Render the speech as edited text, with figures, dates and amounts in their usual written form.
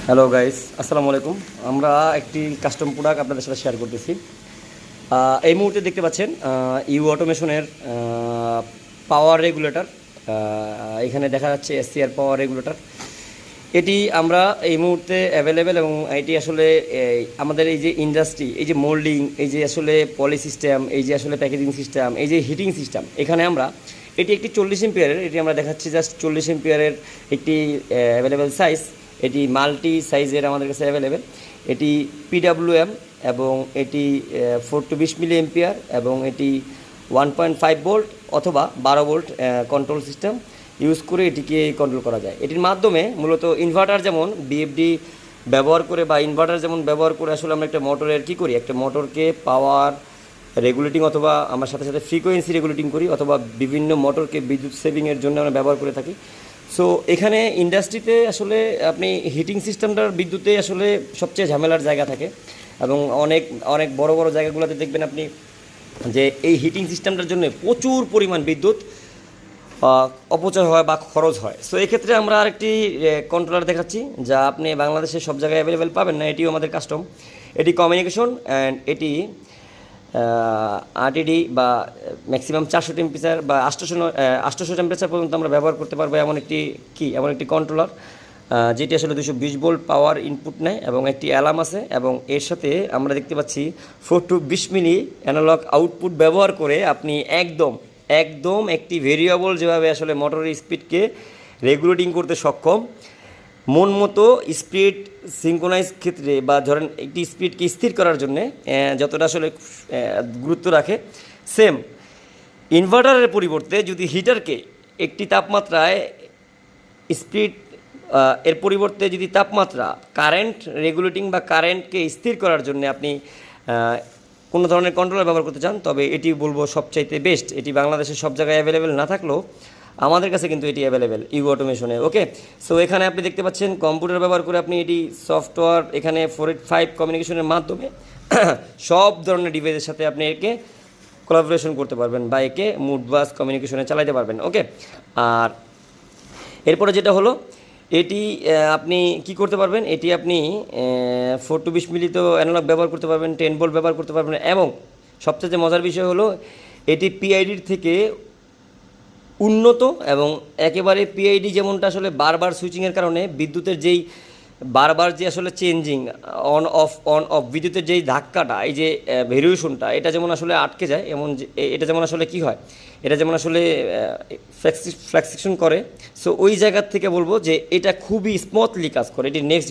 Hello guys, আসসালামু আলাইকুম। আমরা একটি কাস্টম প্রোডাক্ট আপনাদের সাথে শেয়ার করতেছি। এই মুহূর্তে দেখতে পাচ্ছেন ইউ অটোমেশনের পাওয়ার রেগুলেটর। এখানে দেখা যাচ্ছে এসসিআর পাওয়ার রেগুলেটর। এটি আমরা এই মুহূর্তে অ্যাভেলেবেল এবং এটি আসলে আমাদের এই যে ইন্ডাস্ট্রি, এই যে মোল্ডিং, এই যে আসলে পলি সিস্টেম, এই যে আসলে প্যাকেজিং সিস্টেম, এই যে হিটিং সিস্টেম, এখানে আমরা এটি একটি 40 এম্পিয়ারের, এটি আমরা দেখাচ্ছি জাস্ট 40 এম্পিয়ারের একটি অ্যাভেলেবেল সাইজ। এটি মাল্টি সাইজের আমাদের কাছে অ্যাভেলেবেল। এটি পিডাব্লিউএম এবং এটি 4 to 20 মিলি এম্পিয়ার এবং এটি 1.5 ভোল্ট অথবা 12 ভোল্ট কন্ট্রোল সিস্টেম ইউজ করে এটিকে কন্ট্রোল করা যায়। এটির মাধ্যমে মূলত ইনভার্টার যেমন বিএফডি ব্যবহার করে বা ইনভার্টার যেমন ব্যবহার করে আসলে আমরা একটা মোটরের কী করি, একটা মোটরকে পাওয়ার রেগুলেটিং অথবা আমার সাথে সাথে ফ্রিকোয়েন্সি রেগুলেটিং করি অথবা বিভিন্ন মোটরকে বিদ্যুৎ সেভিংয়ের জন্য আমরা ব্যবহার করে থাকি। সো এখানে ইন্ডাস্ট্রিতে আসলে আপনি হিটিং সিস্টেমটার বিদ্যুতে আসলে সবচেয়ে ঝামেলার জায়গা থাকে এবং অনেক অনেক বড় বড় জায়গাগুলোতে দেখবেন আপনি যে এই হিটিং সিস্টেমটার জন্য প্রচুর পরিমাণ বিদ্যুৎ অপচয় হয় বা খরচ হয়। সো এক্ষেত্রে আমরা আরেকটি কন্ট্রোলার দেখাচ্ছি যা আপনি বাংলাদেশে সব জায়গায় অ্যাভেলেবেল পাবেন না, এটিও আমাদের কাস্টম। এটি কমিউনিকেশন অ্যান্ড এটি আরটিডি বা ম্যাক্সিমাম 400 টেম্পারেচার বা 800 টেম্পারেচার পর্যন্ত আমরা ব্যবহার করতে পারবো এমন একটি কন্ট্রোলার যেটি আসলে 220 ভোল্ট পাওয়ার ইনপুট নেয় এবং একটি অ্যালার্ম আছে এবং এর সাথে আমরা দেখতে পাচ্ছি 4 to 20 মিলি অ্যানালগ আউটপুট ব্যবহার করে আপনি একদম একটি ভেরিয়েবল যেভাবে আসলে মোটরের স্পিডকে রেগুলেটিং করতে সক্ষম, মন মতো স্পিড সিঙ্ক্রোনাইজ ক্ষেত্রে বা ধরেন একটি স্পিডকে স্থির করার জন্যে যতটা আসলে গুরুত্ব রাখে, সেম ইনভার্টারের পরিবর্তে যদি হিটারকে একটি তাপমাত্রায় স্পিড এর পরিবর্তে যদি তাপমাত্রা কারেন্ট রেগুলেটিং বা কারেন্টকে স্থির করার জন্য আপনি কোনো ধরনের কন্ট্রোলার ব্যবহার করতে চান, তবে এটি বলবো সবচাইতে বেস্ট। এটি বাংলাদেশের সব জায়গায় অ্যাভেলেবেল না থাকলেও আমাদের কাছে কিন্তু এটি অ্যাভেলেবেল ইউ অটোমেশনে। ওকে, সো এখানে আপনি দেখতে পাচ্ছেন কম্পিউটার ব্যবহার করে আপনি এটি সফটওয়্যার এখানে 485 কমিউনিকেশনের মাধ্যমে সব ধরনের ডিভাইসের সাথে আপনি একে কোলাবোরেশন করতে পারবেন বা একে মুডবাস কমিউনিকেশনে চালাতে পারবেন। ওকে, আর এরপরে যেটা হলো এটি আপনি কি করতে পারবেন, এটি আপনি 4 to 20 মিলি তো অ্যানালগ ব্যবহার করতে পারবেন, 10 ভোল্ট ব্যবহার করতে পারবেন এবং সবচেয়ে মজার বিষয় হলো এটি পিআইডির থেকে উন্নত এবং একেবারে পিআইডি যেমনটা আসলে বারবার সুইচিংয়ের কারণে বিদ্যুতের যেই বারবার যে আসলে চেঞ্জিং অন অফ বিদ্যুতের যেই ধাক্কাটা, এই যে ভেরিয়েশনটা, এটা যেমন আসলে আটকে যায়, এমন এটা যেমন আসলে কি হয়, এটা যেমন আসলে ফ্লেক্সিশন করে। সো ওই জায়গার থেকে বলবো যে এটা খুবই স্মুথলি কাজ করে। এটি নেক্সট